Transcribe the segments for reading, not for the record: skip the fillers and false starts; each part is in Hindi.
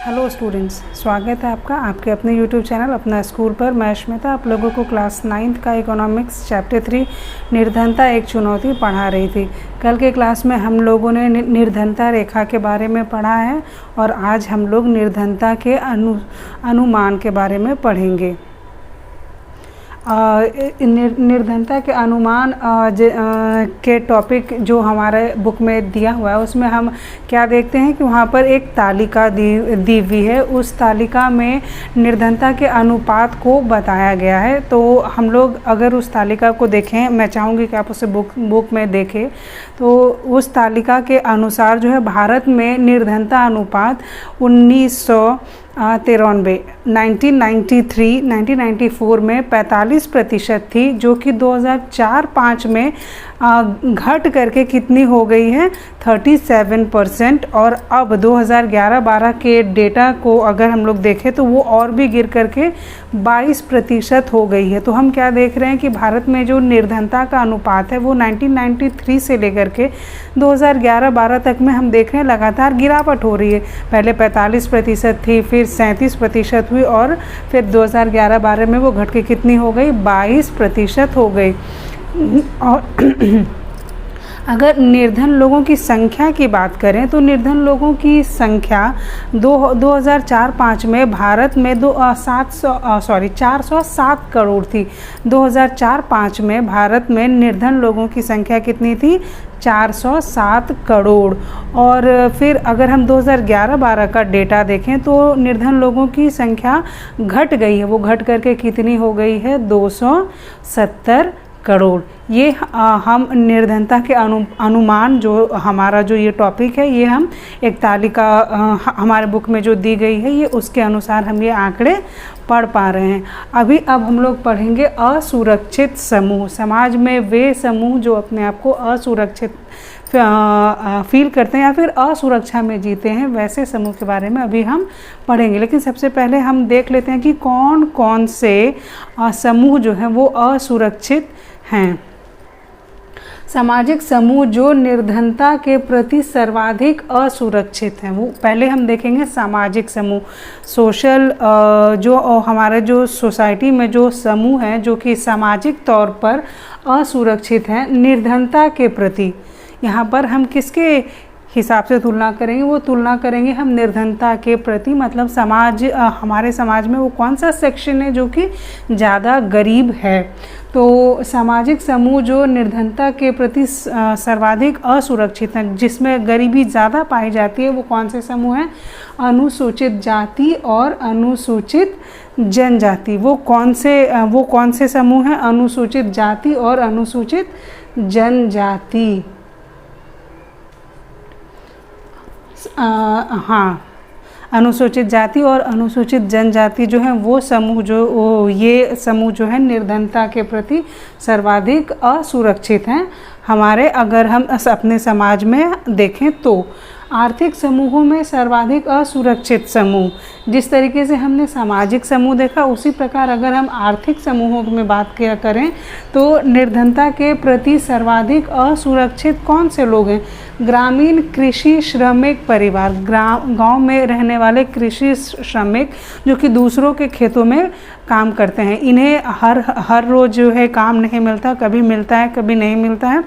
हेलो स्टूडेंट्स, स्वागत है आपका आपके अपने यूट्यूब चैनल अपना स्कूल पर। मैं अश्मिता आप लोगों को क्लास 9th का इकोनॉमिक्स चैप्टर 3 निर्धनता एक चुनौती पढ़ा रही थी। कल के क्लास में हम लोगों ने निर्धनता रेखा के बारे में पढ़ा है और आज हम लोग निर्धनता के अनुमान के बारे में पढ़ेंगे। निर्धनता के अनुमान के टॉपिक जो हमारे बुक में दिया हुआ है उसमें हम क्या देखते हैं कि वहाँ पर एक तालिका दी हुई है। उस तालिका में निर्धनता के अनुपात को बताया गया है। तो हम लोग अगर उस तालिका को देखें, मैं चाहूँगी कि आप उसे बुक में देखें, तो उस तालिका के अनुसार जो है भारत में निर्धनता अनुपात 1994 में 45% थी, जो कि 2004-05 में घट करके कितनी हो गई है 37%। और अब 2011-12 के डेटा को अगर हम लोग देखें तो वो और भी गिर करके 22% हो गई है। तो हम क्या देख रहे हैं कि भारत में जो निर्धनता का अनुपात है वो 1993 से लेकर के 2011-12 तक में हम देख रहे हैं लगातार गिरावट हो रही है। पहले 45% थी, फिर 37% हुई और फिर 2011-12 में वो घट के कितनी हो गई 22% हो गई। और अगर निर्धन लोगों की संख्या की बात करें तो निर्धन लोगों की संख्या 2004-05 में भारत में 407 करोड़ थी। 2004-05 में भारत में निर्धन लोगों की संख्या कितनी थी 407 करोड़। और फिर अगर हम 2011-12 का डेटा देखें तो निर्धन लोगों की संख्या घट गई है। वो घट करके कितनी हो गई है 270 करोड़। ये हम निर्धनता के अनुमान जो हमारा जो ये टॉपिक है ये हम एक तालिका हमारे बुक में जो दी गई है ये उसके अनुसार हम ये आंकड़े पढ़ पा रहे हैं। अब हम लोग पढ़ेंगे असुरक्षित समूह। समाज में वे समूह जो अपने आप को असुरक्षित फील करते हैं या फिर असुरक्षा में जीते हैं, वैसे समूह के बारे में अभी हम पढ़ेंगे। लेकिन सबसे पहले हम देख लेते हैं कि कौन कौन से समूह जो हैं वो असुरक्षित हैं। सामाजिक समूह जो निर्धनता के प्रति सर्वाधिक असुरक्षित हैं, वो पहले हम देखेंगे। सामाजिक समूह सोशल जो हमारे जो सोसाइटी में जो समूह हैं जो कि सामाजिक तौर पर असुरक्षित हैं निर्धनता के प्रति, यहाँ पर हम किसके हिसाब से तुलना करेंगे? वो तुलना करेंगे हम निर्धनता के प्रति, मतलब हमारे समाज में वो कौन सा सेक्शन है जो कि ज़्यादा गरीब है। तो सामाजिक समूह जो निर्धनता के प्रति सर्वाधिक असुरक्षित हैं, जिसमें गरीबी ज़्यादा पाई जाती है, वो कौन से समूह हैं? अनुसूचित जाति और अनुसूचित जनजाति। वो कौन से समूह हैं? अनुसूचित जाति और अनुसूचित जनजाति। हाँ, अनुसूचित जाति और अनुसूचित जनजाति जो है वो समूह ये समूह जो है निर्धनता के प्रति सर्वाधिक असुरक्षित हैं हमारे। अगर हम अपने समाज में देखें तो आर्थिक समूहों में सर्वाधिक असुरक्षित समूह, जिस तरीके से हमने सामाजिक समूह देखा उसी प्रकार अगर हम आर्थिक समूहों में बात किया करें तो निर्धनता के प्रति सर्वाधिक असुरक्षित कौन से लोग हैं? ग्रामीण कृषि श्रमिक परिवार, गांव में रहने वाले कृषि श्रमिक जो कि दूसरों के खेतों में काम करते हैं। इन्हें हर रोज़ जो है काम नहीं मिलता, कभी मिलता है कभी नहीं मिलता है।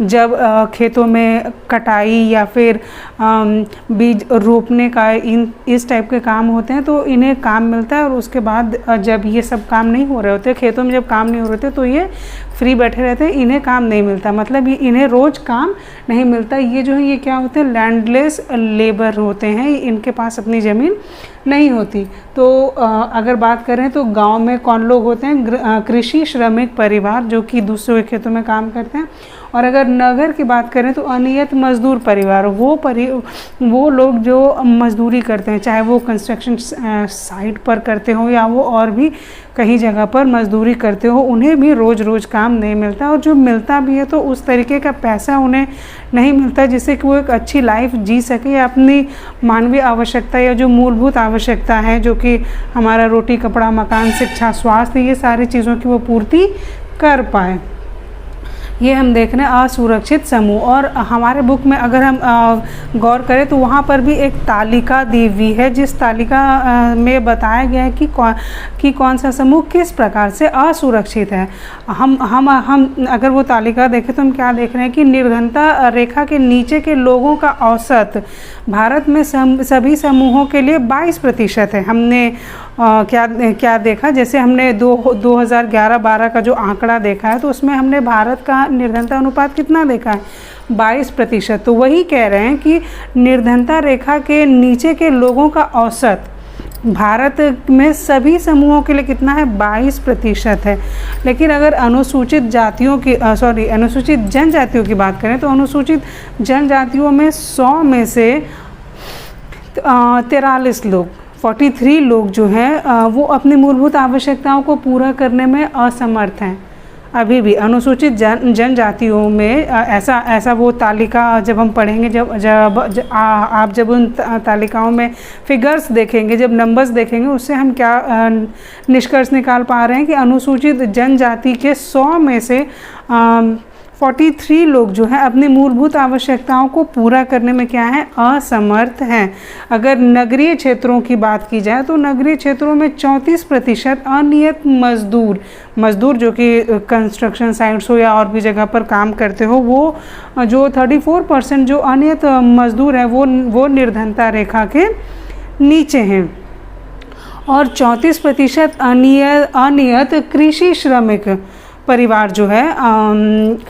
जब खेतों में कटाई या फिर बीज रोपने का इस टाइप के काम होते हैं तो इन्हें काम मिलता है। और उसके बाद जब ये सब काम नहीं हो रहे होते, खेतों में जब काम नहीं हो रहे होते तो ये फ्री बैठे रहते हैं, इन्हें काम नहीं मिलता, मतलब ये इन्हें रोज़ काम नहीं मिलता। ये जो है ये क्या होते हैं? लैंडलेस लेबर होते हैं, इनके पास अपनी ज़मीन नहीं होती। तो अगर बात करें तो गांव में कौन लोग होते हैं? कृषि श्रमिक परिवार जो कि दूसरों के खेतों में काम करते हैं। और अगर नगर की बात करें तो अनियत मजदूर परिवार, वो लोग जो मजदूरी करते हैं, चाहे वो कंस्ट्रक्शन साइट पर करते हो या वो और भी कहीं जगह पर मजदूरी करते हो, उन्हें भी रोज़ काम नहीं मिलता। और जो मिलता भी है तो उस तरीके का पैसा उन्हें नहीं मिलता जिससे कि वो एक अच्छी लाइफ जी सके या अपनी मानवीय आवश्यकता या जो मूलभूत आवश्यकता है जो कि हमारा रोटी कपड़ा मकान शिक्षा स्वास्थ्य ये सारी चीज़ों की वो पूर्ति कर पाए। ये हम देख रहे हैं असुरक्षित समूह। और हमारे बुक में अगर हम गौर करें तो वहाँ पर भी एक तालिका दी हुई है, जिस तालिका में बताया गया है कि कौन सा समूह किस प्रकार से असुरक्षित है। हम अगर वो तालिका देखें तो हम क्या देख रहे हैं कि निर्धनता रेखा के नीचे के लोगों का औसत भारत में सभी समूहों के लिए 22% है। हमने क्या देखा, जैसे हमने 2011-12 का जो आंकड़ा देखा है तो उसमें हमने भारत का निर्धनता अनुपात कितना देखा है, 22%। तो वही कह रहे हैं कि निर्धनता रेखा के नीचे के लोगों का औसत भारत में सभी समूहों के लिए कितना है, 22% है। लेकिन अगर अनुसूचित जनजातियों की बात करें तो अनुसूचित जनजातियों में 100 में से 43 लोग 43 लोग जो हैं वो अपनी मूलभूत आवश्यकताओं को पूरा करने में असमर्थ हैं। अभी भी अनुसूचित जनजातियों में ऐसा वो तालिका जब हम पढ़ेंगे, आप जब उन तालिकाओं में फिगर्स देखेंगे, जब नंबर्स देखेंगे, उससे हम क्या निष्कर्ष निकाल पा रहे हैं कि अनुसूचित जनजाति के 100 में से 43 लोग जो हैं अपनी मूलभूत आवश्यकताओं को पूरा करने में क्या है, असमर्थ हैं। अगर नगरीय क्षेत्रों की बात की जाए तो नगरीय क्षेत्रों में 34% अनियत मजदूर जो कि कंस्ट्रक्शन साइट्स हो या और भी जगह पर काम करते हो, वो जो 34% जो अनियत मजदूर हैं वो निर्धनता रेखा के नीचे हैं। और 34% अनियत कृषि श्रमिक परिवार जो है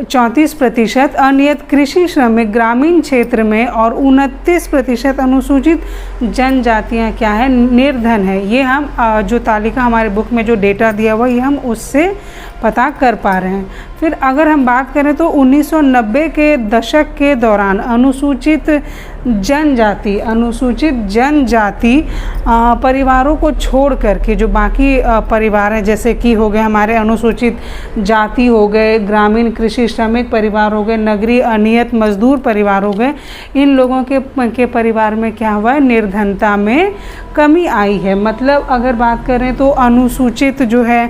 34% अनियत कृषि श्रमिक ग्रामीण क्षेत्र में, और 29% अनुसूचित जनजातियां क्या है, निर्धन है। ये हम जो तालिका हमारे बुक में जो डेटा दिया हुआ ये हम उससे पता कर पा रहे हैं। फिर अगर हम बात करें तो 1990 के दशक के दौरान अनुसूचित जनजाति परिवारों को छोड़ करके जो बाकी परिवार हैं, जैसे कि हो गए हमारे अनुसूचित जाति हो गए, ग्रामीण कृषि श्रमिक परिवार हो गए, नगरीय अनियत मजदूर परिवार हो गए, इन लोगों के परिवार में क्या हुआ है, निर्धनता में कमी आई है। मतलब अगर बात करें तो अनुसूचित जो है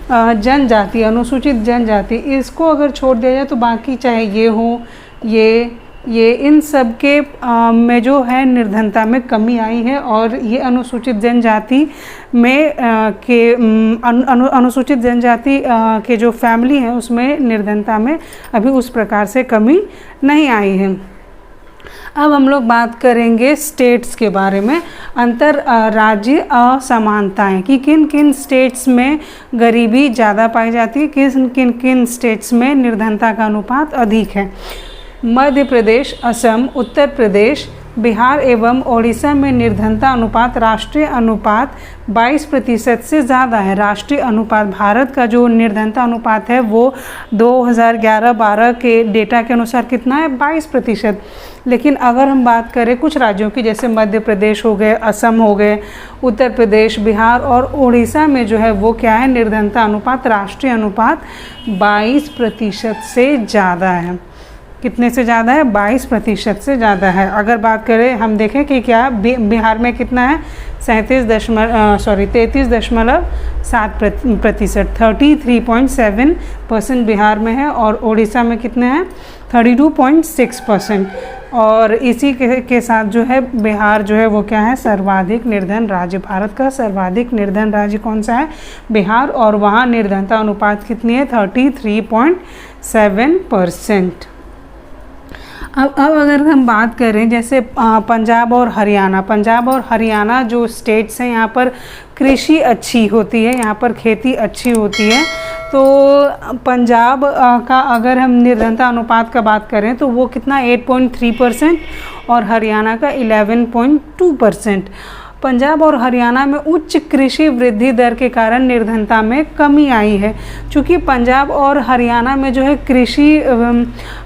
अनुसूचित जनजाति, इसको अगर छोड़ दिया जाए तो बाकी चाहे ये हो ये इन सब के में जो है निर्धनता में कमी आई है। और ये अनुसूचित जनजाति में अनुसूचित जनजाति के जो फैमिली हैं उसमें निर्धनता में अभी उस प्रकार से कमी नहीं आई है। अब हम लोग बात करेंगे स्टेट्स के बारे में, अंतर राज्य असमानताएं, कि किन किन स्टेट्स में गरीबी ज़्यादा पाई जाती है, किन किन स्टेट्स में निर्धनता का अनुपात अधिक है। मध्य प्रदेश, असम, उत्तर प्रदेश, बिहार एवं ओडिशा में निर्धनता अनुपात राष्ट्रीय अनुपात 22% से ज़्यादा है। राष्ट्रीय अनुपात, भारत का जो निर्धनता अनुपात है वो 2011-12 के डेटा के अनुसार कितना है, 22%। लेकिन अगर हम बात करें कुछ राज्यों की, जैसे मध्य प्रदेश हो गए, असम हो गए, उत्तर प्रदेश, बिहार और ओडिशा में जो है वो क्या है, निर्धनता अनुपात राष्ट्रीय अनुपात 22% से ज़्यादा है। कितने से ज़्यादा है, 22% से ज़्यादा है। अगर बात करें हम देखें कि क्या बिहार में कितना है, 33.7%, 33.7% बिहार में है, और ओडिशा में कितने हैं, 32.6%। और इसी के साथ जो है बिहार जो है वो क्या है, सर्वाधिक निर्धन राज्य। भारत का सर्वाधिक निर्धन राज्य कौन सा है, बिहार, और वहाँ निर्धनता अनुपात कितनी है, 33.7%। अब अगर हम बात करें जैसे पंजाब और हरियाणा जो स्टेट्स हैं, यहाँ पर कृषि अच्छी होती है, यहाँ पर खेती अच्छी होती है। तो पंजाब का अगर हम निर्धनता अनुपात का बात करें तो वो कितना 8.3% और हरियाणा का 11.2%। पंजाब और हरियाणा में उच्च कृषि वृद्धि दर के कारण निर्धनता में कमी आई है। चूँकि पंजाब और हरियाणा में जो है कृषि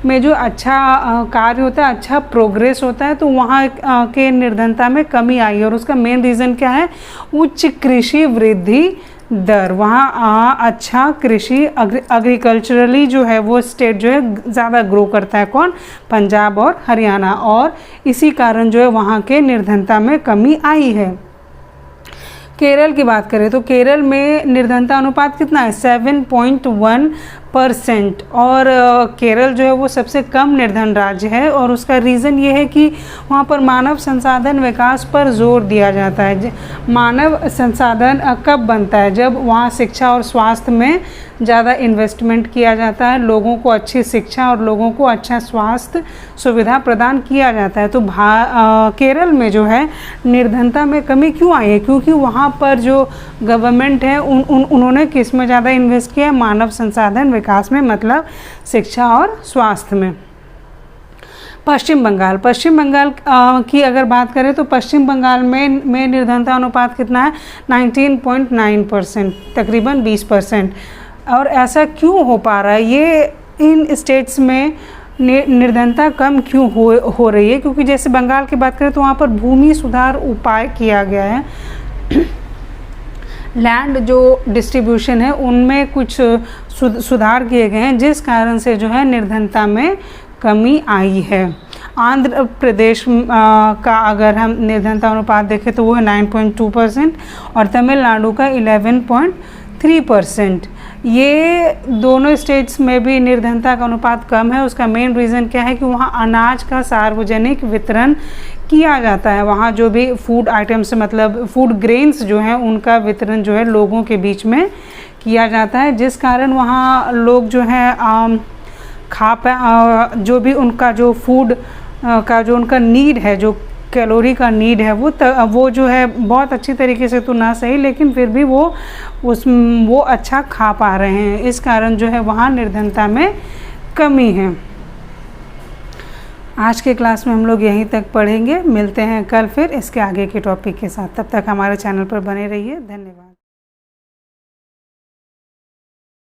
में जो अच्छा कार्य होता है, अच्छा प्रोग्रेस होता है, तो वहाँ के निर्धनता में कमी आई है। और उसका मेन रीज़न क्या है, उच्च कृषि वृद्धि दर। वहाँ अच्छा कृषि एग्रीकल्चरली जो है वो स्टेट जो है ज़्यादा ग्रो करता है, कौन, पंजाब और हरियाणा, और इसी कारण जो है वहाँ के निर्धनता में कमी आई है। केरल की बात करें तो केरल में निर्धनता अनुपात कितना है, %। और केरल जो है वो सबसे कम निर्धन राज्य है, और उसका रीज़न ये है कि वहाँ पर मानव संसाधन विकास पर जोर दिया जाता है। मानव संसाधन कब बनता है? जब वहाँ शिक्षा और स्वास्थ्य में ज़्यादा इन्वेस्टमेंट किया जाता है, लोगों को अच्छी शिक्षा और लोगों को अच्छा स्वास्थ्य सुविधा प्रदान किया जाता है। तो केरल में जो है निर्धनता में कमी क्यों आई है? क्योंकि वहाँ पर जो गवर्नमेंट है उन्होंने किस में ज़्यादा इन्वेस्ट किया है? मानव संसाधन विकास में, मतलब शिक्षा और स्वास्थ्य में। पश्चिम बंगाल की अगर बात करें तो पश्चिम बंगाल में निर्धनता अनुपात कितना है? 19.9%, तकरीबन 20%। और ऐसा क्यों हो पा रहा है? ये इन स्टेट्स में निर्धनता कम क्यों हो रही है? क्योंकि जैसे बंगाल की बात करें तो वहाँ पर भूमि सुधार उपाय किया गया है। लैंड जो डिस्ट्रीब्यूशन है उनमें कुछ सुधार किए गए हैं, जिस कारण से जो है निर्धनता में कमी आई है। आंध्र प्रदेश का अगर हम निर्धनता अनुपात देखें तो वो है 9.2% और तमिलनाडु का 11.3%। ये दोनों स्टेट्स में भी निर्धनता का अनुपात कम है। उसका मेन रीज़न क्या है कि वहाँ अनाज का सार्वजनिक वितरण किया जाता है। वहाँ जो भी फूड आइटम्स, मतलब फूड ग्रेन्स जो हैं, उनका वितरण जो है लोगों के बीच में किया जाता है, जिस कारण वहाँ लोग जो हैं जो भी उनका जो फूड का जो उनका नीड है, जो कैलोरी का नीड है, वो जो है बहुत अच्छी तरीके से तो ना सही, लेकिन फिर भी वो अच्छा खा पा रहे हैं। इस कारण जो है वहाँ निर्धनता में कमी है। आज के क्लास में हम लोग यहीं तक पढ़ेंगे। मिलते हैं कल फिर इसके आगे के टॉपिक के साथ। तब तक हमारे चैनल पर बने रहिए। धन्यवाद।